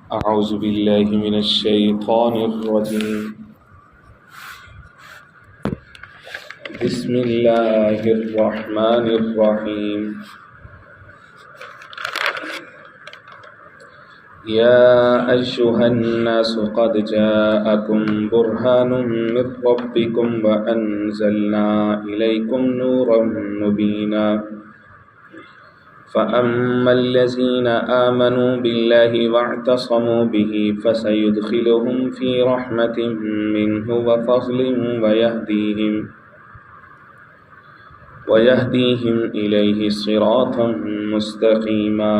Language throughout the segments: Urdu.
أعوذ بالله من الشيطان الرجيم. بسم الله الرحمن الرحيم. يا أيها الناس قد جاءكم برهان من ربكم وأنزلنا إليكم نورا مبينا فأما الذين آمنوا بالله واعتصموا به فسيدخلهم في رحمة منه وفضل ويهديهم إليه صراطا مستقيما.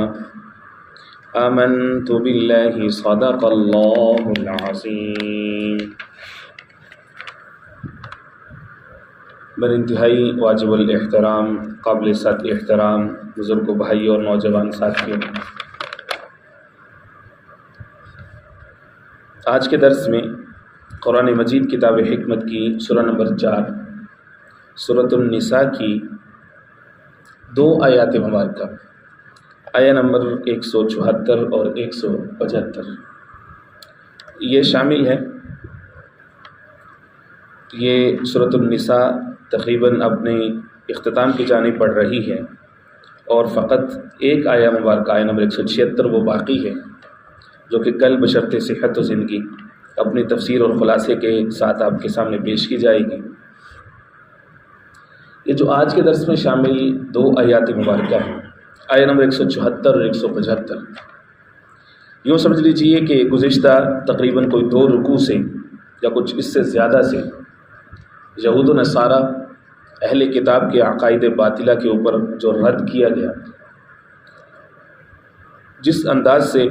آمنت بالله صدق الله العظيم. بر انتہائی واجب الاحترام، قابل سطح احترام بزرگ بھائی اور نوجوان ساتھیوں، آج کے درس میں قرآن مجید کتاب حکمت کی سورہ نمبر 4 سورۃ النساء کی 2 آیات مبارکہ، آیہ نمبر 174 اور 175 یہ شامل ہے۔ یہ سورۃ النساء تقریباً اپنے اختتام کی جانب بڑھ رہی ہے اور فقط ایک آیہ مبارکہ آیہ نمبر 176 وہ باقی ہے، جو کہ کل بشرط صحت و زندگی اپنی تفسیر اور خلاصے کے ساتھ آپ کے سامنے پیش کی جائے گی۔ یہ جو آج کے درس میں شامل 2 آیات مبارکہ ہیں، آیہ نمبر 174 اور 175، یوں سمجھ لیجئے کہ گزشتہ تقریباً کوئی 2 رکوع سے یا کچھ اس سے زیادہ سے یہود و نصارہ اہل کتاب کے عقائد باطلہ کے اوپر جو رد کیا گیا، جس انداز سے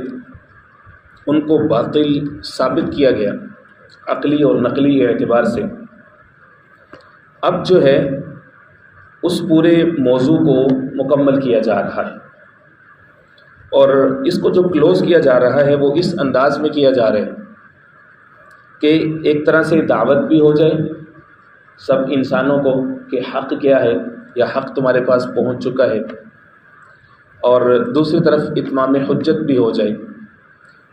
ان کو باطل ثابت کیا گیا عقلی اور نقلی اعتبار سے، اب جو ہے اس پورے موضوع کو مکمل کیا جا رہا ہے، اور اس کو جو کلوز کیا جا رہا ہے وہ اس انداز میں کیا جا رہا ہے کہ ایک طرح سے دعوت بھی ہو جائے سب انسانوں کو کہ حق کیا ہے یا حق تمہارے پاس پہنچ چکا ہے، اور دوسری طرف اتمام حجت بھی ہو جائے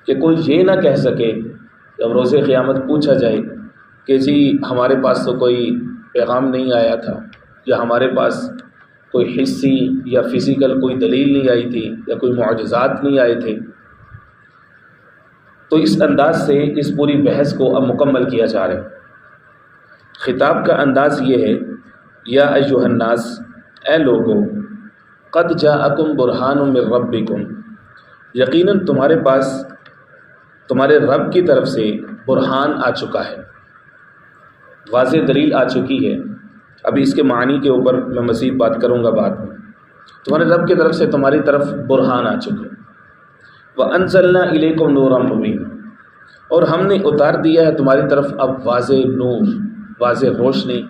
کہ کوئی یہ نہ کہہ سکے جب روز قیامت پوچھا جائے کہ جی ہمارے پاس تو کوئی پیغام نہیں آیا تھا، یا ہمارے پاس کوئی حسی یا فزیکل کوئی دلیل نہیں آئی تھی، یا کوئی معجزات نہیں آئے تھے۔ تو اس انداز سے اس پوری بحث کو اب مکمل کیا جا رہا ہے۔ خطاب کا انداز یہ ہے، یا ایھا الناس، اے لوگو، قد جاءکم برہان من ربکم، یقیناً تمہارے پاس تمہارے رب کی طرف سے برہان آ چکا ہے، واضح دلیل آ چکی ہے۔ ابھی اس کے معنی کے اوپر میں مزید بات کروں گا بعد میں۔ تمہارے رب کی طرف سے تمہاری طرف برہان آ چکا ہے۔ وَأَنزَلْنَا إِلَيْكُمْ نُورًا مُبِينًا، اور ہم نے اتار دیا ہے تمہاری طرف اب واضح نور، واضح روشنی،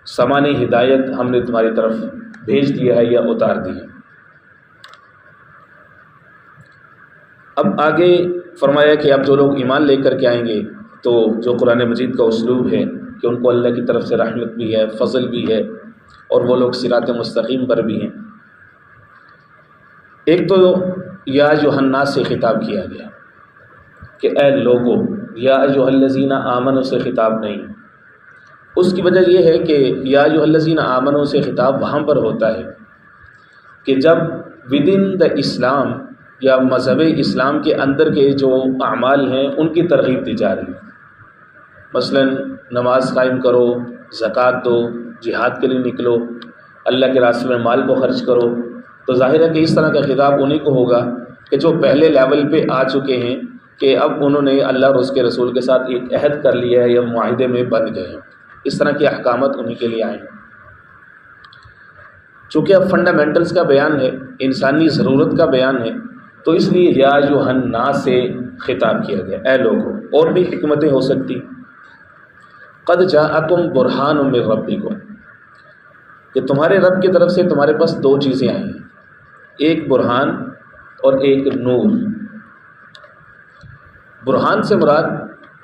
سامان ہدایت ہم نے تمہاری طرف بھیج دیا ہے یا اتار دی ہے۔ اب آگے فرمایا کہ اب جو لوگ ایمان لے کر کے آئیں گے تو جو قرآن مجید کا اسلوب ہے کہ ان کو اللہ کی طرف سے رحمت بھی ہے، فضل بھی ہے، اور وہ لوگ صراط مستقیم پر بھی ہیں۔ ایک تو یا ایھا الناس سے خطاب کیا گیا کہ اے لوگو، یا ایھا الذین آمنوا سے خطاب نہیں۔ اس کی وجہ یہ ہے کہ یا ایھا الذین آمنوا سے خطاب وہاں پر ہوتا ہے کہ جب ودن دا اسلام یا مذہب اسلام کے اندر کے جو اعمال ہیں ان کی ترغیب دی جا رہی ہے، مثلا نماز قائم کرو، زکوٰۃ دو، جہاد کے لیے نکلو، اللہ کے راستے میں مال کو خرچ کرو، تو ظاہر ہے کہ اس طرح کا خطاب انہیں کو ہوگا کہ جو پہلے لیول پہ آ چکے ہیں کہ اب انہوں نے اللہ اور اس کے رسول کے ساتھ ایک عہد کر لیا ہے یا معاہدے میں بند گئے ہیں، اس طرح کے احکامات انہیں کے لیے آئے ہیں۔ چونکہ اب فنڈامنٹلز کا بیان ہے، انسانی ضرورت کا بیان ہے، تو اس لیے یا ایھا الناس سے خطاب کیا گیا، اے لوگوں۔ اور بھی حکمتیں ہو سکتی، قد جاءکم برہان من ربکم، کہ تمہارے رب کی طرف سے تمہارے پاس 2 چیزیں آئی ہیں، ایک برہان اور ایک نور۔ برہان سے مراد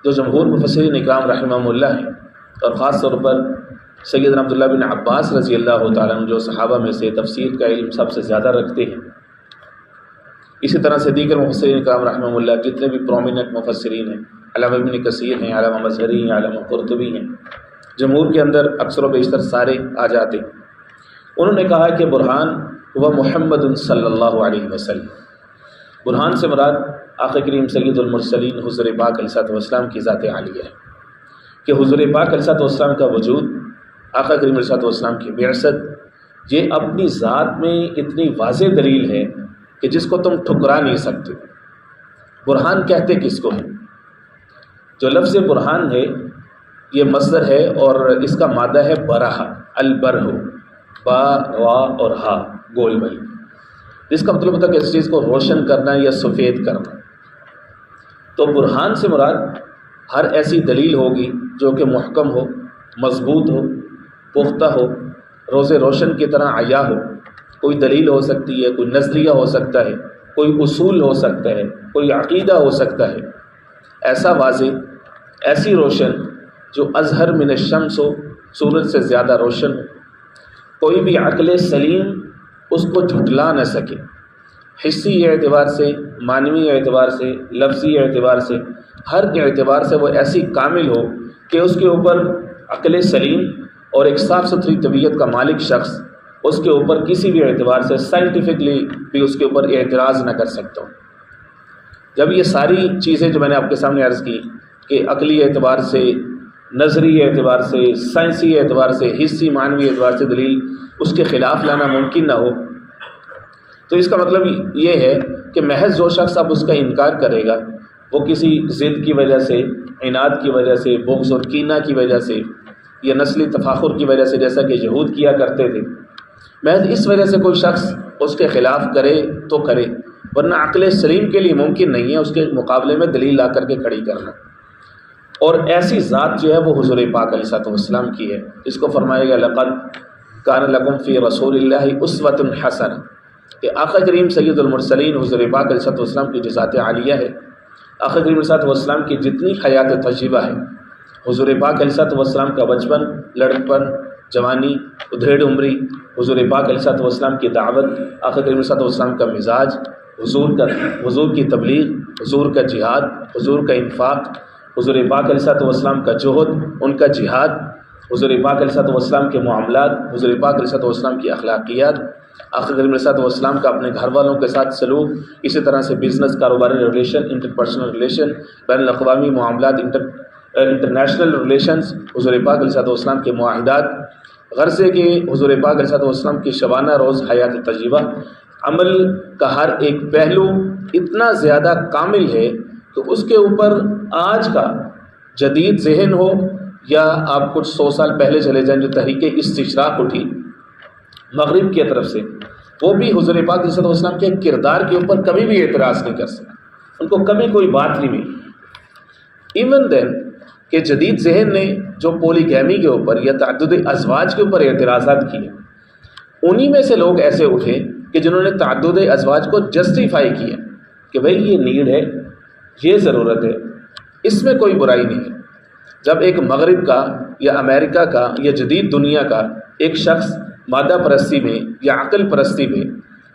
جو جمہور مفسرین اکرام رحمہم اللہ ہیں، اور خاص طور پر سیدنا عبداللہ بن عباس رضی اللہ تعالیٰ عنہ جو صحابہ میں سے تفسیر کا علم سب سے زیادہ رکھتے ہیں، اسی طرح سے دیگر مفسرین کرام رحمہ اللہ جتنے بھی پرومیننٹ مفسرین ہیں، علامہ ابن کثیر ہیں، علامہ مظہری ہیں، علامہ قرطبی ہیں، جمہور کے اندر اکثر و بیشتر سارے آ جاتے ہیں، انہوں نے کہا کہ برہان ہوا محمد صلی اللہ علیہ وسلم۔ برہان سے مراد آقا کریم سید المرسلین حضور پاک علیہ الصلوۃ والسلام کی ذات عالیہ ہے، کہ حضور پاک علیہ الصلوۃ والسلام کا وجود، آقا کریم علیہ الصلوۃ والسلام کی بعثت، یہ اپنی ذات میں اتنی واضح دلیل ہے کہ جس کو تم ٹھکرا نہیں سکتے۔ برہان کہتے کس کو ہے؟ جو لفظ برہان ہے یہ مصدر ہے اور اس کا مادہ ہے برہ، البرہ، با وا اور ہا گول بھائی، جس کا مطلب ہوتا ہے کہ اس چیز کو روشن کرنا یا سفید کرنا۔ تو برہان سے مراد ہر ایسی دلیل ہوگی جو کہ محکم ہو، مضبوط ہو، پختہ ہو، روز روشن کی طرح عیاں ہو۔ کوئی دلیل ہو سکتی ہے، کوئی نظریہ ہو سکتا ہے، کوئی اصول ہو سکتا ہے، کوئی عقیدہ ہو سکتا ہے، ایسا واضح، ایسی روشن جو اظہر من الشمس ہو، سورج سے زیادہ روشن ہو، کوئی بھی عقل سلیم اس کو جھٹلا نہ سکے، حصی اعتبار سے، معنوی اعتبار سے، لفظی اعتبار سے، ہر اعتبار سے وہ ایسی کامل ہو کہ اس کے اوپر عقل سلیم اور ایک صاف ستھری طبیعت کا مالک شخص اس کے اوپر کسی بھی اعتبار سے سائنٹیفکلی بھی اس کے اوپر اعتراض نہ کر سکتا ہوں۔ جب یہ ساری چیزیں جو میں نے آپ کے سامنے عرض کی کہ عقلی اعتبار سے، نظری اعتبار سے، سائنسی اعتبار سے، حصی معنوی اعتبار سے دلیل اس کے خلاف لانا ممکن نہ ہو، تو اس کا مطلب یہ ہے کہ محض جو شخص اب اس کا انکار کرے گا وہ کسی ضد کی وجہ سے، عناد کی وجہ سے، بغض اور کینہ کی وجہ سے، یا نسلی تفاخر کی وجہ سے، جیسا کہ یہود کیا کرتے تھے، محض اس وجہ سے کوئی شخص اس کے خلاف کرے تو کرے، ورنہ عقل سلیم کے لیے ممکن نہیں ہے اس کے مقابلے میں دلیل لا کر کے کھڑی کرنا۔ اور ایسی ذات جو ہے وہ حضور پاک علیہ الصلوۃ والسلام کی ہے، اس کو فرمایا گیا لقد کان لکم فی رسول اللہ اسوۃ حسنہ، کہ آقا کریم سید المرسلین حضور پاک علیہ الصلوۃ والسلام کی جو ذات عالیہ ہے، آقا کریم علیہ الصلوۃ والسلام کی جتنی حیات طیبہ ہے، حضور پاک علیہ الصلوۃ والسلام کا بچپن، لڑکپن، جوانی، ادھیڑ عمری، حضور پاک علیہ الصلوۃ والسلام کی دعوت، آقا کریم علیہ الصلوۃ والسلام کا مزاج، حضور کی تبلیغ، حضور کا جہاد، حضور کا انفاق، حضور پاک علیہ الصلوۃ والسلام کا جہد، ان کا جہاد، حضور پاک علیہ الصلوۃ والسلام کے معاملات، حضور پاک علیہ الصلوۃ والسلام کی اخلاقیات، آقا کریم علیہ الصلوۃ والسلام کا اپنے گھر والوں کے ساتھ سلوک، اسی طرح سے بزنس، کاروباری ریلیشن، انٹرپرسنل ریلیشن، بین الاقوامی معاملات، انٹرنیشنل ریلیشنز، حضور پاک علیہ الصلوۃ والسلام کے معاہدات، غرض ہے کہ حضور پاک علیہ الصلوۃ والسلام کی شبانہ روز حیات طیبہ، عمل کا ہر ایک پہلو اتنا زیادہ کامل ہے کہ اس کے اوپر آج کا جدید ذہن ہو یا آپ کچھ 100 سال پہلے چلے جائیں، جو تحریک استشراق اٹھی مغرب کی طرف سے، وہ بھی حضور پاک علیہ الصلوۃ والسلام کے کردار کے اوپر کبھی بھی اعتراض نہیں کر سکے، ان کو کبھی کوئی بات نہیں ملی۔ ایون دین کہ جدید ذہن نے جو پولیگیمی کے اوپر یا تعدد ازواج کے اوپر اعتراضات کیے، انہی میں سے لوگ ایسے اٹھے کہ جنہوں نے تعدد ازواج کو جسٹیفائی کیا کہ بھئی یہ نیڈ ہے، یہ ضرورت ہے، اس میں کوئی برائی نہیں ہے۔ جب ایک مغرب کا یا امریکہ کا یا جدید دنیا کا ایک شخص مادہ پرستی میں یا عقل پرستی میں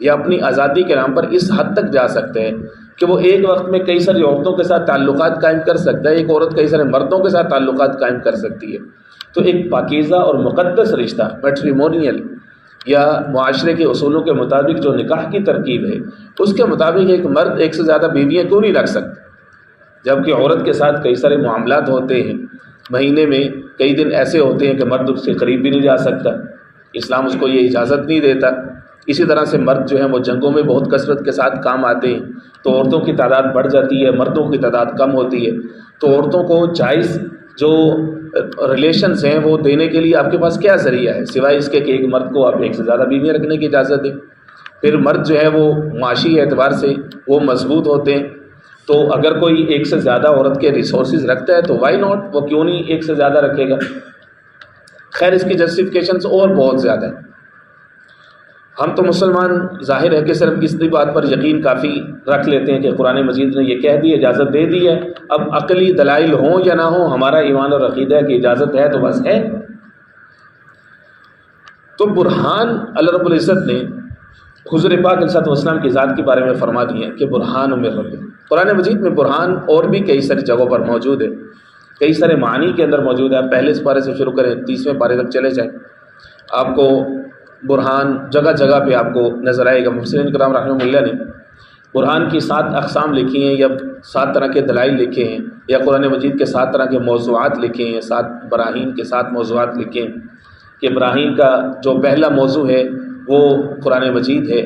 یا اپنی آزادی کے نام پر اس حد تک جا سکتے ہیں کہ وہ ایک وقت میں کئی ساری عورتوں کے ساتھ تعلقات قائم کر سکتا ہے، ایک عورت کئی سارے مردوں کے ساتھ تعلقات قائم کر سکتی ہے، تو ایک پاکیزہ اور مقدس رشتہ میٹریمونیل یا معاشرے کے اصولوں کے مطابق جو نکاح کی ترکیب ہے، اس کے مطابق ایک مرد ایک سے زیادہ بیویاں کیوں نہیں رکھ سکتا، جبکہ عورت کے ساتھ کئی سارے معاملات ہوتے ہیں، مہینے میں کئی دن ایسے ہوتے ہیں کہ مرد اس کے قریب بھی نہیں جا سکتا، اسلام اس کو یہ اجازت نہیں دیتا۔ اسی طرح سے مرد جو ہیں وہ جنگوں میں بہت کثرت کے ساتھ کام آتے ہیں، تو عورتوں کی تعداد بڑھ جاتی ہے، مردوں کی تعداد کم ہوتی ہے، تو عورتوں کو جائز جو ریلیشنز ہیں وہ دینے کے لیے آپ کے پاس کیا ذریعہ ہے سوائے اس کے کہ ایک مرد کو آپ ایک سے زیادہ بیویاں رکھنے کی اجازت دیں۔ پھر مرد جو ہے وہ معاشی اعتبار سے وہ مضبوط ہوتے ہیں، تو اگر کوئی ایک سے زیادہ عورت کے ریسورسز رکھتا ہے تو وائی ناٹ، وہ کیوں نہیں ایک سے زیادہ رکھے گا۔ خیر اس کی جسٹیفیکیشنز اور بہت زیادہ ہیں۔ ہم تو مسلمان ظاہر ہے کہ صرف اس بات پر یقین کافی رکھ لیتے ہیں کہ قرآن مجید نے یہ کہہ دی، اجازت دے دی ہے، اب عقلی دلائل ہوں یا نہ ہوں، ہمارا ایمان اور عقیدہ ہے کہ اجازت ہے تو بس ہے۔ تو برہان اللہ رب العزت نے حضور پاک علیہ السلام کی ذات کے بارے میں فرما دیا کہ برہان من رب۔ قرآن مجید میں برہان اور بھی کئی ساری جگہوں پر موجود ہے، کئی سارے معنی کے اندر موجود ہے۔ آپ پہلے اس پارے سے شروع کریں، 30ویں پارے تک چلے جائیں، آپ کو برہان جگہ جگہ پہ آپ کو نظر آئے گا۔ مفسرین کرام رحمہ اللہ نے برہان کی 7 اقسام لکھی ہیں، یا 7 طرح کے دلائل لکھے ہیں، یا قرآن مجید کے 7 طرح کے موضوعات لکھے ہیں، 7 براہین کے 7 موضوعات لکھے ہیں کہ براہین کا جو پہلا موضوع ہے وہ قرآن مجید ہے،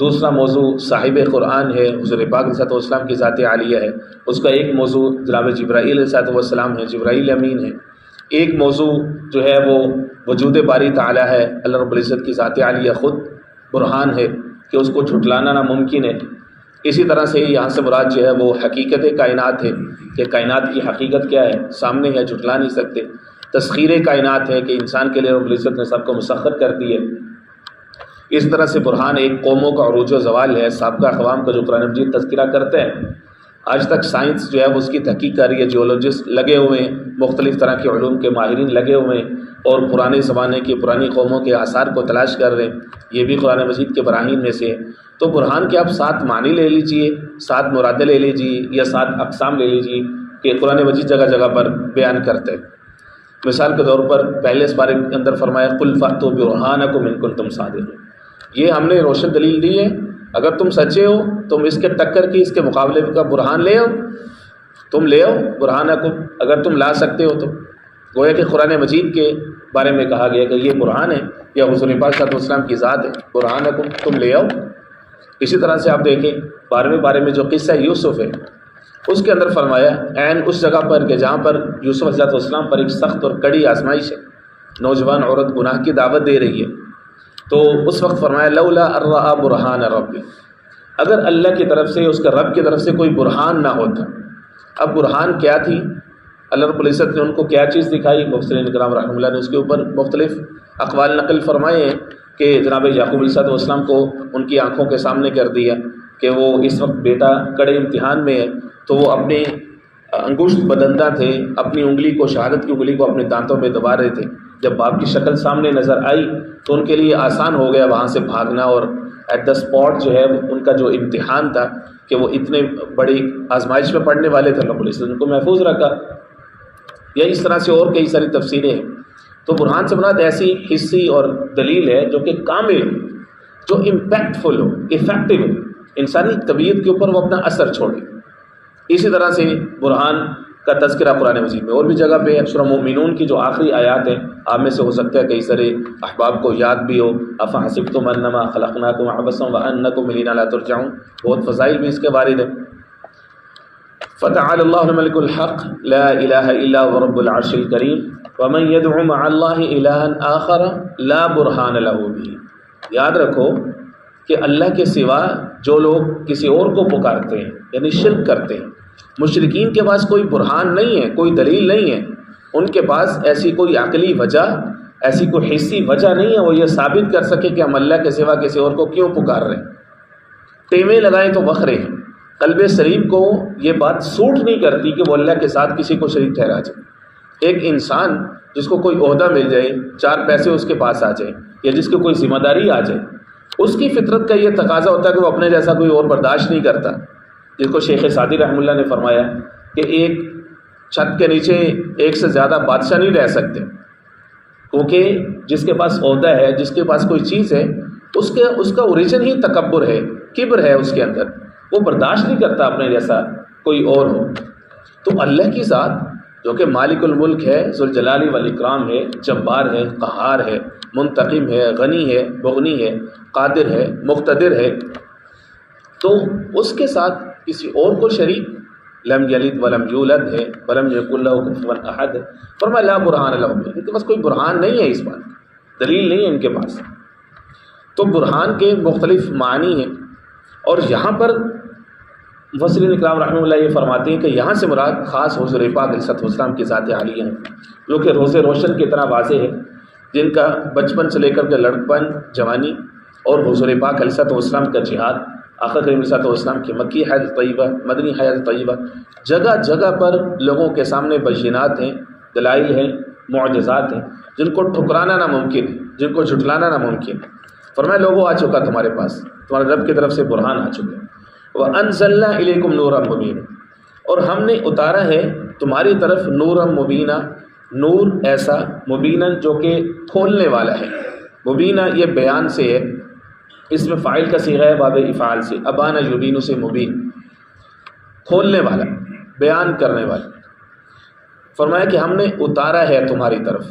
دوسرا موضوع صاحب قرآن ہے، حضور پاک علیہ السلام کی ذات عالیہ ہے، اس کا ایک موضوع جناب جبرائیل علیہ السلام ہے، جبرائیل امین ہے، ایک موضوع جو ہے وہ وجود باری تعالیٰ ہے، اللہ رب العزت کی ذات عالیہ خود برہان ہے کہ اس کو جھٹلانا ناممکن ہے۔ اسی طرح سے یہاں سے مراد جو ہے وہ حقیقت کائنات ہے کہ کائنات کی حقیقت کیا ہے، سامنے ہے، جھٹلا نہیں سکتے۔ تسخیر کائنات ہے کہ انسان کے لیے رب العزت نے سب کو مسخر کر دی ہے۔ اس طرح سے برہان ایک قوموں کا عروج و زوال ہے، سابقہ اقوام کا جو قرآن مجید تذکرہ کرتے ہیں۔ آج تک سائنس جو ہے وہ اس کی تحقیق کر رہی ہے، جیولوجسٹ لگے ہوئے ہیں، مختلف طرح کے علوم کے ماہرین لگے ہوئے ہیں، اور پرانے زمانے کی پرانی قوموں کے آثار کو تلاش کر رہے ہیں۔ یہ بھی قرآن مجید کے براہین میں سے ہے۔ تو برہان کے آپ 7 معنی لے لیجئے، 7 مرادیں لے لیجئے، یا 7 اقسام لے لیجئے کہ قرآن مجید جگہ جگہ پر بیان کرتے ہیں۔ مثال کے طور پر پہلے اس بارے کے اندر فرمایا قُلْ فَأْتُوا بِبُرْهَانِكُمْ إِن كُنتُمْ صَادِقِينَ، یہ ہم نے روشن دلیل دی ہے، اگر تم سچے ہو تم اس کے ٹکر کی، اس کے مقابلے کا برہان لے آؤ، تم لے آؤ برہانکم، اگر تم لا سکتے ہو تو۔ گویا کہ قرآن مجید کے بارے میں کہا گیا کہ یہ برہان ہے، یا حضور پاک صلی اللہ علیہ وسلم کی ذات ہے، برہانکم، تم لے آؤ۔ اسی طرح سے آپ دیکھیں 12ویں پارے میں جو قصہ یوسف ہے، اس کے اندر فرمایا عین اس جگہ پر کہ جہاں پر یوسف علیہ السلام پر ایک سخت اور کڑی آزمائش ہے، نوجوان عورت گناہ کی دعوت دے رہی ہے، تو اس وقت فرمایا لولا ارآ برہان ربی، اگر اللہ کی طرف سے، اس کے رب کی طرف سے کوئی برہان نہ ہوتا۔ اب برہان کیا تھی، اللہ رب العزت نے ان کو کیا چیز دکھائی، مفسرین کرام رحمہ اللہ نے اس کے اوپر مختلف اقوال نقل فرمائے ہیں کہ جناب یعقوب علیہ السلام کو ان کی آنکھوں کے سامنے کر دیا کہ وہ اس وقت بیٹا کڑے امتحان میں ہے، تو وہ اپنے انگشت بدندہ تھے، اپنی انگلی کو، شہادت کی انگلی کو اپنے دانتوں میں دبا رہے تھے۔ جب باپ کی شکل سامنے نظر آئی تو ان کے لیے آسان ہو گیا وہاں سے بھاگنا، اور ایٹ دا اسپاٹ جو ہے ان کا جو امتحان تھا کہ وہ اتنے بڑی آزمائش میں پڑھنے والے تھے، رب العزت ان کو محفوظ رکھا۔ یا اس طرح سے اور کئی ساری تفسیریں ہیں۔ تو برہان سے مراد ایسی حصی اور دلیل ہے جو کہ کامل ہو، جو امپیکٹفل ہو، افیکٹو ہو، انسانی طبیعت کے اوپر وہ اپنا اثر چھوڑے۔ اسی طرح سے برہان کا تذکرہ قرآن مجید میں اور بھی جگہ پہ ہے۔ سورہ مومنون کی جو آخری آیات ہیں، آپ میں سے ہو سکتا ہے کئی سارے احباب کو یاد بھی ہو، افحسبتم انما خلقناکم عبثا وانکم الینا لا ترجعون، بہت فضائل بھی اس کے وارد ہیں۔ فتعالی اللہ الملک الحق لا الہ الا هو رب العرش الکریم ومن يدعو مع اللہ الہا آخر لا برہان له به۔ یاد رکھو کہ اللہ کے سوا جو لوگ کسی اور کو پکارتے ہیں، یعنی شرک کرتے ہیں، مشرکین کے پاس کوئی برہان نہیں ہے، کوئی دلیل نہیں ہے، ان کے پاس ایسی کوئی عقلی وجہ، ایسی کوئی حسی وجہ نہیں ہے وہ یہ ثابت کر سکے کہ ہم اللہ کے سوا کسی اور کو کیوں پکار رہے ہیں۔ ٹیمیں لگائیں تو وخرے ہیں۔ قلب سلیم کو یہ بات سوٹ نہیں کرتی کہ وہ اللہ کے ساتھ کسی کو شریک ٹھہرا جائے۔ ایک انسان جس کو کوئی عہدہ مل جائے، 4 پیسے اس کے پاس آ جائیں، یا جس کو کوئی ذمہ داری آ جائے، اس کی فطرت کا یہ تقاضا ہوتا ہے کہ وہ اپنے جیسا کوئی اور برداشت نہیں کرتا، جس کو شیخ سعدی رحمہ اللہ نے فرمایا کہ ایک چھت کے نیچے ایک سے زیادہ بادشاہ نہیں رہ سکتے، کیونکہ جس کے پاس عہدہ ہے، جس کے پاس کوئی چیز ہے، اس کا اوریجن ہی تکبر ہے، کبر ہے اس کے اندر، وہ برداشت نہیں کرتا اپنے جیسا کوئی اور ہو۔ تو اللہ کی ذات جو کہ مالک الملک ہے، ذوالجلال والاکرام ہے، جبار ہے، قہار ہے، منتقم ہے، غنی ہے، مغنی ہے، قادر ہے، مقتدر ہے، تو اس کے ساتھ کسی اور کو شریک، لم یلد ولم یولد ہے، ولم یکن لہ کفوا احد ہے، فرمایا لا برہان لہ، ان کے پاس کوئی برہان نہیں ہے، اس بات دلیل نہیں ہے ان کے پاس۔ تو برہان کے مختلف معنی ہیں، اور یہاں پر مفسرین اکرام رحمہ اللہ یہ فرماتے ہیں کہ یہاں سے مراد خاص حضور پاک علیہ السلام کی ذات عالیہ ہیں، جو کہ روز روشن کی طرح واضح ہے، جن کا بچپن سے لے کر کے لڑکپن، جوانی، اور حضور پاک علیہ السلام کا جہاد، آقا کریم علیہ السلام کی مکی حیات طیبہ، مدنی حیات طیبہ، جگہ جگہ پر لوگوں کے سامنے بینات ہیں، دلائل ہیں، معجزات ہیں، جن کو ٹھکرانا ناممکن ہے، جن کو جھٹلانا ناممکن ہے۔ فرمایا لوگوں آ چکا تمہارے پاس، تمہارے رب کی طرف سے برہان آ چکے. وَأَنزَلْنَا إِلَيْكُمْ نُورًا مُبِينًا، اور ہم نے اتارا ہے تمہاری طرف نورا مبینہ، نور ایسا، مبینہ جو کہ کھولنے والا ہے. مبینہ یہ بیان سے ہے، اس میں فاعل کا صیغہ ہے باب افعال سے، ابانا یبین سے مبین، کھولنے والا، بیان کرنے والا. فرمایا کہ ہم نے اتارا ہے تمہاری طرف.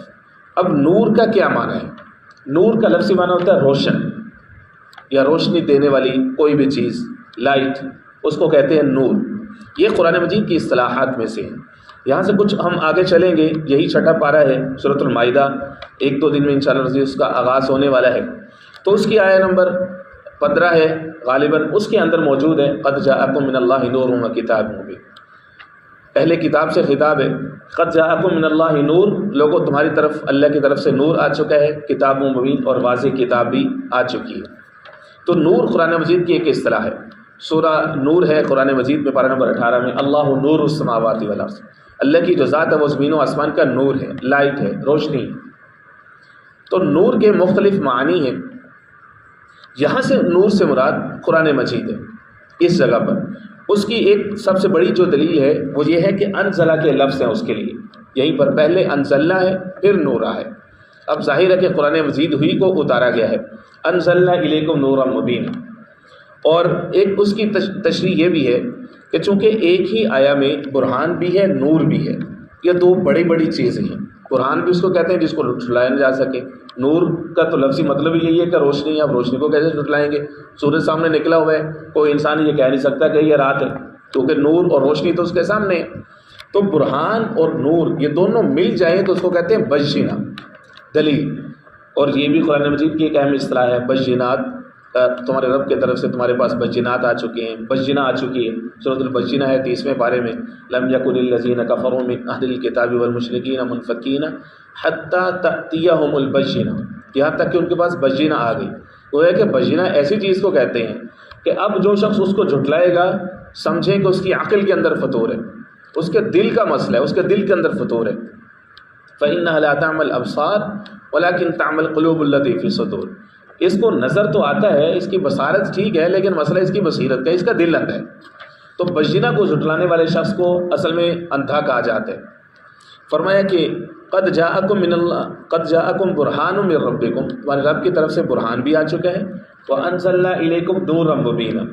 اب نور کا کیا معنی ہے؟ نور کا لفظی معنی ہوتا ہے روشن یا روشنی دینے والی کوئی بھی چیز، لائٹ، اس کو کہتے ہیں نور. یہ قرآن مجید کی اصطلاحات میں سے ہیں. یہاں سے کچھ ہم آگے چلیں گے. یہی چھٹا پارہ ہے سورۃ المائدہ، 1-2 دن میں انشاءاللہ اس کا آغاز ہونے والا ہے. تو اس کی آیہ نمبر 15 ہے غالباً، اس کے اندر موجود ہے قد جاءکم من اللہ نور و کتاب مبین. پہلے کتاب سے خطاب ہے، قد جاءکم من اللہ نور، لوگوں تمہاری طرف اللہ کی طرف سے نور آ چکا ہے، کتاب مبین، اور واضح کتاب بھی آ چکی ہے. تو نور قرآن مجید کی ایک اصطلاح ہے. سورہ نور ہے قرآن مجید میں پارہ نمبر 18 میں، اللہ نور السماوات والارض، اللہ کی جو ذات ہے وہ زمین و آسمان کا نور ہے، لائٹ ہے، روشنی. تو نور کے مختلف معنی ہیں. یہاں سے نور سے مراد قرآن مجید ہے. اس جگہ پر اس کی ایک سب سے بڑی جو دلیل ہے وہ یہ ہے کہ انزلہ کے لفظ ہیں اس کے لیے. یہیں پر پہلے انزلنا ہے پھر نورا ہے. اب ظاہر ہے کہ قرآن مجید ہوئی کو اتارا گیا ہے، انزلنا الیکم نورا مبین. اور ایک اس کی تشریح یہ بھی ہے کہ چونکہ ایک ہی آیا میں برہان بھی ہے، نور بھی ہے، یہ دو بڑی بڑی چیزیں ہیں. برہان بھی اس کو کہتے ہیں جس کو جھٹلایا نہ جا سکے. نور کا تو لفظی مطلب یہی ہے کہ روشنی، اب روشنی کو کیسے جھٹلائیں گے؟ سورج سامنے نکلا ہوا ہے، کوئی انسان یہ کہہ نہیں سکتا کہ یہ رات ہے، کیونکہ نور اور روشنی تو اس کے سامنے ہے. تو برہان اور نور یہ دونوں مل جائیں تو اس کو کہتے ہیں بشینہ، دلیل. اور یہ بھی قرآن مجید کی ایک اہم اصطلاح ہے، بشینات. تمہارے رب کی طرف سے تمہارے پاس بشینات آ چکے ہیں، بشینہ آ چکی ہے. سورۃ البشینہ ہے 30ویں پارے میں، لم یکن الذین کفروا من اہل الکتاب والمشرکین منفکین حتی تأتیہم البشینہ، یہاں تک کہ ان کے پاس بشینہ آ گئی. وہ ہے کہ بشینہ ایسی چیز کو کہتے ہیں کہ اب جو شخص اس کو جھٹلائے گا سمجھیں کہ اس کی عقل کے اندر فطور ہے، اس کے دل کا مسئلہ ہے، اس کے دل کے اندر فطور ہے. فإنها لا تعمى الأبصار ولكن تعمى القلوب التي في الصدور. اس کو نظر تو آتا ہے، اس کی بصارت ٹھیک ہے، لیکن مسئلہ اس کی بصیرت کا، اس کا دل اندھا ہے. تو بشینہ کو جھٹلانے والے شخص کو اصل میں اندھا کہا جاتا ہے. فرمایا کہ قد جاءکم من اللہ، قد جاءکم برہان من ربکم، تمہارے رب کی طرف سے برہان بھی آ چکا ہے. وانزلنا الیکم نورا مبینا،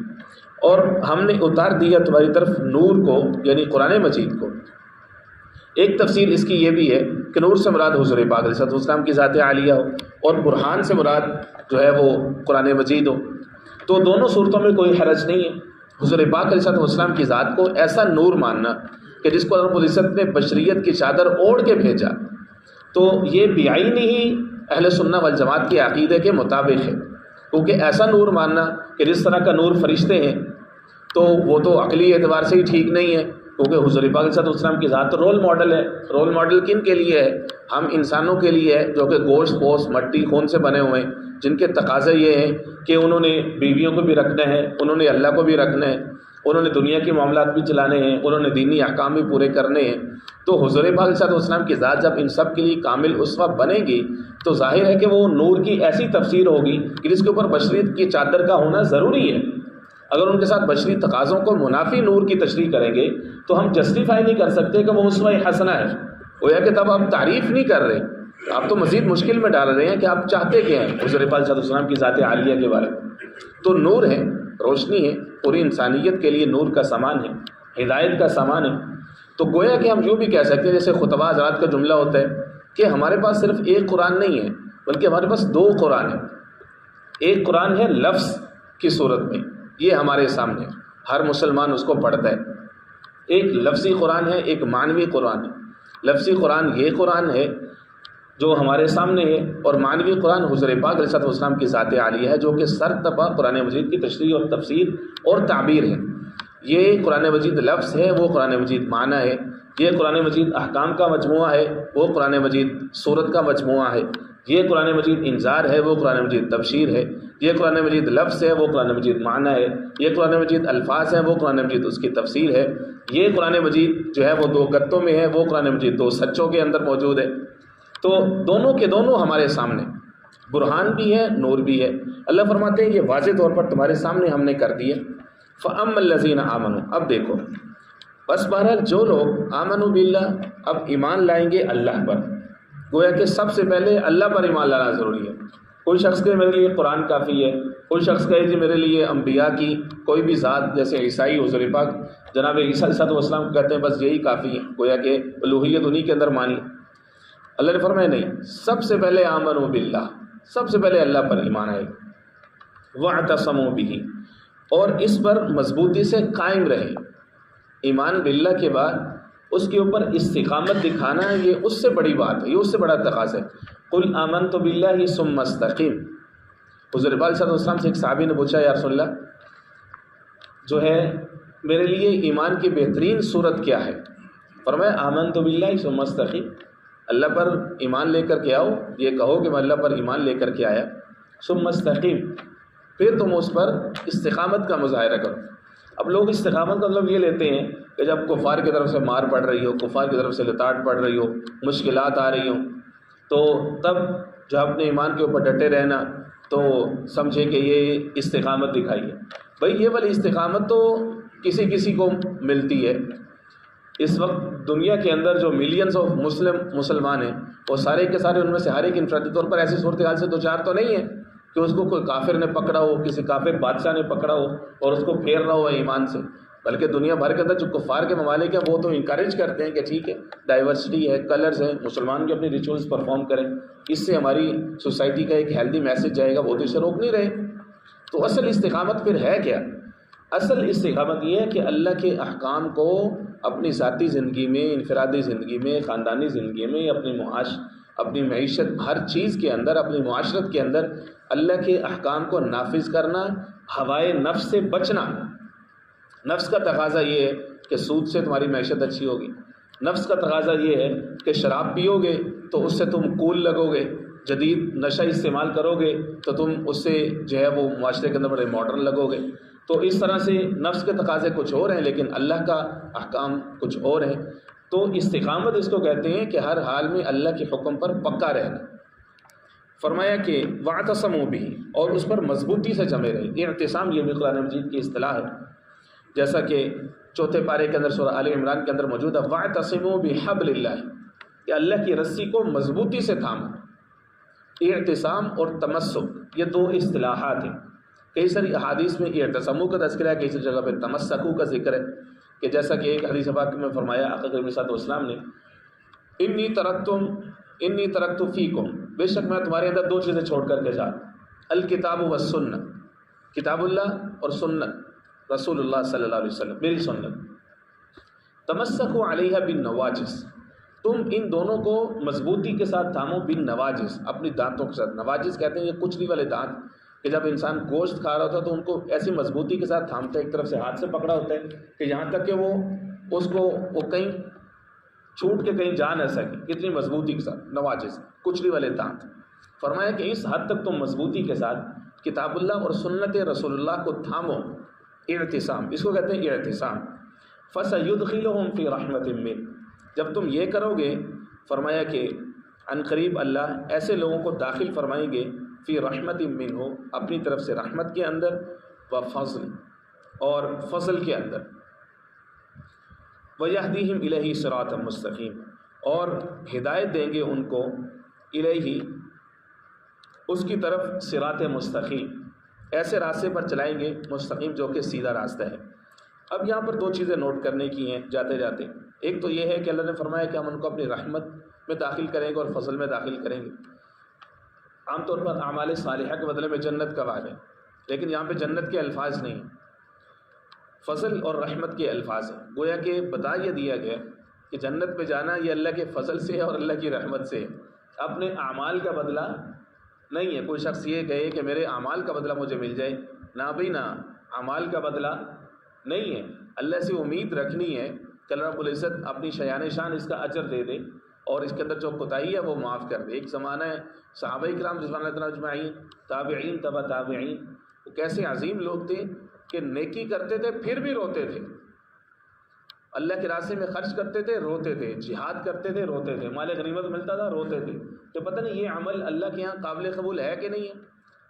اور ہم نے اتار دیا تمہاری طرف نور کو، یعنی قرآن مجید کو. ایک تفسیر اس کی یہ بھی ہے کہ نور سے مراد حضور پاک علیہ السلام کی ذات عالیہ ہو، اور برہان سے مراد جو ہے وہ قرآن مجید ہو. تو دونوں صورتوں میں کوئی حرج نہیں ہے. حضور پاک علیہ السلام کی ذات کو ایسا نور ماننا کہ جس کو رب العزت نے بشریت کی چادر اوڑھ کے بھیجا، تو یہ بعینی ہی اہل سنہ والجماعت کے عقیدے کے مطابق ہے. کیونکہ ایسا نور ماننا کہ جس طرح کا نور فرشتے ہیں، تو وہ تو عقلی اعتبار سے ہی ٹھیک نہیں ہے. کیونکہ حضور پاک علیہ السلام کی ذات رول ماڈل ہے. رول ماڈل کن کے لیے ہے؟ ہم انسانوں کے لیے ہے جو کہ گوشت پوست مٹی خون سے بنے ہوئے ہیں، جن کے تقاضے یہ ہیں کہ انہوں نے بیویوں کو بھی رکھنا ہے، انہوں نے اللہ کو بھی رکھنا ہے، انہوں نے دنیا کے معاملات بھی چلانے ہیں، انہوں نے دینی احکام بھی پورے کرنے ہیں. تو حضور پاک علیہ السلام کی ذات جب ان سب کے لیے کامل اسوہ بنے گی تو ظاہر ہے کہ وہ نور کی ایسی تفسیر ہوگی کہ جس کے اوپر بشریت کی چادر کا ہونا ضروری ہے. اگر ان کے ساتھ بشری تقاضوں کو منافی نور کی تشریح کریں گے تو ہم جسٹیفائی نہیں کر سکتے کہ وہ اسوہ حسنہ ہے. وہ یہ کہ تب آپ تعریف نہیں کر رہے، آپ تو مزید مشکل میں ڈال رہے ہیں کہ آپ چاہتے کیا ہیں حضور پاک صلی اللہ علیہ وسلم کی ذات عالیہ کے بارے میں. تو نور ہے، روشنی ہے، پوری انسانیت کے لیے نور کا سامان ہے، ہدایت کا سامان ہے. تو گویا کہ ہم یوں بھی کہہ سکتے ہیں جیسے خطبہ حضرات کا جملہ ہوتا ہے کہ ہمارے پاس صرف ایک قرآن نہیں ہے بلکہ ہمارے پاس دو قرآن ہیں. ایک قرآن ہے لفظ کی صورت میں، یہ ہمارے سامنے ہر مسلمان اس کو پڑھتا ہے. ایک لفظی قرآن ہے، ایک معنوی قرآن ہے. لفظی قرآن یہ قرآن ہے جو ہمارے سامنے ہے، اور معنوی قرآن حضور پاک علیہ السلام کی ذات عالیہ ہے جو کہ سرتبہ قرآن مجید کی تشریح اور تفسیر اور تعبیر ہے. یہ قرآن مجید لفظ ہے، وہ قرآن مجید معنی ہے. یہ قرآن مجید احکام کا مجموعہ ہے، وہ قرآن مجید صورت کا مجموعہ ہے. یہ قرآن مجید انذار ہے، وہ قرآن مجید تبشیر ہے. یہ قرآن مجید لفظ ہے، وہ قرآن مجید معنی ہے. یہ قرآن مجید الفاظ ہیں، وہ قرآن مجید اس کی تفسیر ہے. یہ قرآن مجید جو ہے وہ دو گتوں میں ہے، وہ قرآن مجید دو سچوں کے اندر موجود ہے. تو دونوں کے دونوں ہمارے سامنے. برہان بھی ہے، نور بھی ہے۔ اللہ فرماتے ہیں یہ واضح طور پر تمہارے سامنے ہم نے کر دیے۔ فَأَمَّا الَّذِينَ آمَنُوا، اب دیکھو بس بہرحال جو لوگ آمنوا باللہ، اب ایمان لائیں گے اللہ پر، گویا کہ سب سے پہلے اللہ پر ایمان لانا ضروری ہے۔ کوئی شخص کہے میرے لیے قرآن کافی ہے، کوئی شخص کہے جی میرے لیے انبیاء کی کوئی بھی ذات، جیسے عیسائی حضور پاک جناب عیسیٰ علیہ السلام کو کہتے ہیں بس یہی کافی ہے، گویا کہ الوہیت انہی کے اندر مانی۔ اللہ نے فرمایا نہیں، سب سے پہلے آمنوا باللہ، سب سے پہلے اللہ پر ایمان آئے، واعتصموا بہ، اور اس پر مضبوطی سے قائم رہے۔ ایمان باللہ کے بعد اس کے اوپر استقامت دکھانا، یہ اس سے بڑی بات ہے، یہ اس سے بڑا تقاضا ہے۔ قل آمنت باللہ ثم استقم۔ حضور پاک صلی اللہ علیہ وسلم سے ایک صحابی نے پوچھا یا رسول اللہ جو ہے میرے لیے ایمان کی بہترین صورت کیا ہے؟ فرمایا آمنت باللہ ثم استقم، اللہ پر ایمان لے کر کے آؤ، یہ کہو کہ میں اللہ پر ایمان لے کر کے آیا، ثم استقم، پھر تم اس پر استقامت کا مظاہرہ کرو۔ اب لوگ استقامت کا مطلب یہ لیتے ہیں کہ جب کفار کی طرف سے مار پڑ رہی ہو، کفار کی طرف سے لتاڑ پڑ رہی ہو، مشکلات آ رہی ہوں، تو تب جو اپنے ایمان کے اوپر ڈٹے رہنا، تو سمجھے کہ یہ استقامت دکھائیے۔ بھئی یہ والی استقامت تو کسی کسی کو ملتی ہے۔ اس وقت دنیا کے اندر جو ملینز آف مسلمان ہیں، وہ سارے کے سارے ان میں سے ہر ایک انفرادی طور پر ایسی صورتحال سے دوچار تو نہیں ہے کہ اس کو کوئی کافر نے پکڑا ہو، کسی کافر بادشاہ نے پکڑا ہو اور اس کو پھیر رہا ہو ایمان سے، بلکہ دنیا بھر کے اندر جو کفار کے ممالک ہیں وہ تو انکریج کرتے ہیں کہ ٹھیک ہے ڈائیورسٹی ہے، کلرز ہیں، مسلمان بھی اپنی ریچولز پرفارم کریں، اس سے ہماری سوسائٹی کا ایک ہیلدی میسج جائے گا، وہ تو اسے روک نہیں رہے۔ تو اصل استقامت پھر ہے کیا؟ اصل استقامت یہ ہے کہ اللہ کے احکام کو اپنی ذاتی زندگی میں، انفرادی زندگی میں، خاندانی زندگی میں، اپنی معیشت، ہر چیز کے اندر، اپنی معاشرت کے اندر اللہ کے احکام کو نافذ کرنا، ہوائے نفس سے بچنا۔ نفس کا تقاضا یہ ہے کہ سود سے تمہاری معیشت اچھی ہوگی، نفس کا تقاضا یہ ہے کہ شراب پیو گے تو اس سے تم کول لگو گے، جدید نشہ استعمال کرو گے تو تم اس سے جو ہے وہ معاشرے کے اندر بڑے ماڈرن لگو گے۔ تو اس طرح سے نفس کے تقاضے کچھ اور ہیں لیکن اللہ کا احکام کچھ اور ہیں۔ تو استقامت اس کو کہتے ہیں کہ ہر حال میں اللہ کے حکم پر پکا رہنا۔ فرمایا کہ واعتصموا بہ، اور اس پر مضبوطی سے جمے رہے۔ اعتصام یہ بھی قرآن مجید کی اصطلاح ہے، جیسا کہ چوتھے پارے کے اندر سورہ آل عمران کے اندر موجود ہے، واعتصموا بحبل اللہ، کہ اللہ کی رسی کو مضبوطی سے تھامو۔ اعتصام اور تمسک یہ دو اصطلاحات ہیں۔ کئی ساری احادیث میں اعتصموا کا تذکرہ ہے، کئی ساری جگہ پہ تمسکوا کا ذکر ہے، کہ جیسا کہ ایک حدیث پاک میں فرمایا آقا کریم صلی اللہ علیہ وسلم نے انی ترکت فیکم، بے شک میں تمہارے اندر دو چیزیں چھوڑ کر کے جا، الکتاب والسنہ، کتاب اللہ اور سنت رسول اللہ صلی اللہ علیہ وسلم، میری سنت۔ تمسکوا علیہا بالنواجذ، تم ان دونوں کو مضبوطی کے ساتھ تھامو، بالنواجذ، اپنی دانتوں کے ساتھ۔ نواجذ کہتے ہیں یہ کچلی والے دانت، کہ جب انسان گوشت کھا رہا ہوتا ہے تو ان کو ایسی مضبوطی کے ساتھ تھامتا ہے، ایک طرف سے ہاتھ سے پکڑا ہوتا ہے کہ یہاں تک کہ وہ کہیں چھوٹ کے کہیں جا نہ سکے، کتنی مضبوطی کے ساتھ، نواجذ، کچلی والے دانت۔ فرمایا کہ اس حد تک تم مضبوطی کے ساتھ کتاب اللہ اور سنت رسول اللہ کو تھامو، اعتصام، اس کو کہتے ہیں اعتصام۔ فَسَيُدْخِلُهُمْ فِي رَحْمَةٍ مِّنْهُ، جب تم یہ کرو گے فرمایا کہ عنقریب اللہ ایسے لوگوں کو داخل فرمائیں گے فی رحمت منہ، اپنی طرف سے رحمت کے اندر، و فضل، اور فضل کے اندر، ویہدیہم الیہ صراطا مستقیم، اور ہدایت دیں گے ان کو الیہ، اس کی طرف، صراط مستقیم، ایسے راستے پر چلائیں گے مستقیم جو کہ سیدھا راستہ ہے۔ اب یہاں پر دو چیزیں نوٹ کرنے کی ہیں جاتے جاتے۔ ایک تو یہ ہے کہ اللہ نے فرمایا کہ ہم ان کو اپنی رحمت میں داخل کریں گے اور فضل میں داخل کریں گے۔ عام طور پر اعمال صالحہ کے بدلے میں جنت کا وعدہ ہے، لیکن یہاں پہ جنت کے الفاظ نہیں، فضل اور رحمت کے الفاظ ہیں۔ گویا کہ بتا یہ دیا گیا کہ جنت میں جانا یہ اللہ کے فضل سے ہے اور اللہ کی رحمت سے ہے، اپنے اعمال کا بدلہ نہیں ہے۔ کوئی شخص یہ کہے کہ میرے اعمال کا بدلہ مجھے مل جائے، نہ بھائی نہ، اعمال کا بدلہ نہیں ہے۔ اللہ سے امید رکھنی ہے کہ اللہ رب العزت اپنی شیان شان اس کا اجر دے دے اور اس کے اندر جو کوتاہی ہے وہ معاف کر دے۔ ایک زمانہ ہے صحابہ کرام رضوان اللہ تعالیٰ اجمعین، تابعین، تبع تابعین، وہ کیسے عظیم لوگ تھے کہ نیکی کرتے تھے پھر بھی روتے تھے، اللہ کے راستے میں خرچ کرتے تھے روتے تھے، جہاد کرتے تھے روتے تھے، مال غنیمت ملتا تھا روتے تھے. تو پتہ نہیں یہ عمل اللہ کے یہاں قابل قبول ہے کہ نہیں ہے.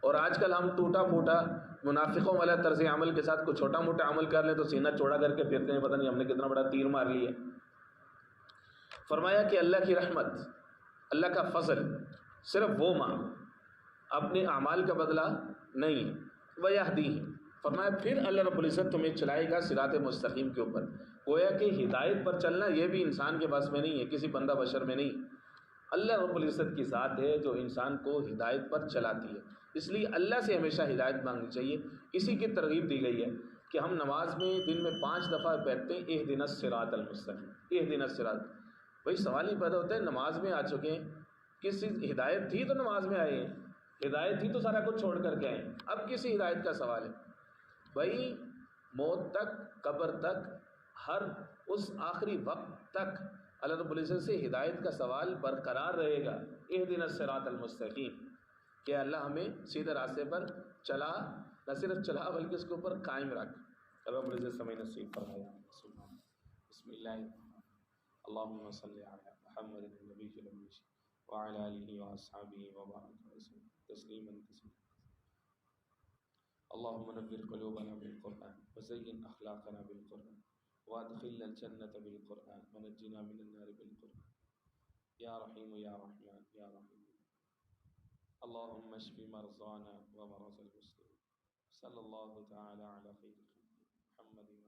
اور آج کل ہم ٹوٹا پھوٹا منافقوں والا طرز عمل کے ساتھ کوئی چھوٹا موٹا عمل کر لیں تو سینہ چوڑا کر کے پھرتے ہیں، پتہ نہیں ہم نے کتنا بڑا تیر مار لیا. فرمایا کہ اللہ کی رحمت، اللہ کا فضل صرف وہ مانگ، اپنے اعمال کا بدلہ نہیں. وَيَهْدِيهِمْ، فرمایا پھر اللہ رب العزت تمہیں چلائے گا صراط مستقیم کے اوپر. گویا کہ ہدایت پر چلنا یہ بھی انسان کے بس میں نہیں ہے، کسی بندہ بشر میں نہیں. اللہ رب العزت کی ذات ہے جو انسان کو ہدایت پر چلاتی ہے. اس لیے اللہ سے ہمیشہ ہدایت مانگنی چاہیے. اسی کی ترغیب دی گئی ہے کہ ہم نماز میں دن میں 5 دفعہ بیٹھتے ہیں اہدنا الصراط المستقیم، اہدنا الصراط. بھائی سوال ہی پیدا ہوتا ہے، نماز میں آ چکے ہیں، کس چیز ہدایت تھی تو نماز میں آئے ہیں، ہدایت تھی تو سارا کچھ چھوڑ کر کے آئے ہیں، اب کسی ہدایت کا سوال ہے؟ بھائی موت تک، قبر تک، ہر اس آخری وقت تک اللہ رب العزت سے ہدایت کا سوال برقرار رہے گا. اہدنا الصراط المستقیم، کہ اللہ ہمیں سیدھے راستے پر چلا، نہ صرف چلا بلکہ اس کے اوپر قائم رکھ. اللہ رب العزت سمجھ نصیب فرمایا. بسم اللہ اللہم صلی علی محمد النبی الامین وعلی آلہ واصحابہ وبارک وسلم تسلیما کثیرا. اللہم نور قلوبنا بالقرآن وزین اخلاقنا بالقرآن وادخلنا الجنة بالقرآن ونجنا من النار بالقرآن یا رحیم یا رحمان یا رحیم. اللہم اشف مرضانا ومرضى المسلمين. صلی اللہ تعالی علی خیر خلقہ محمد.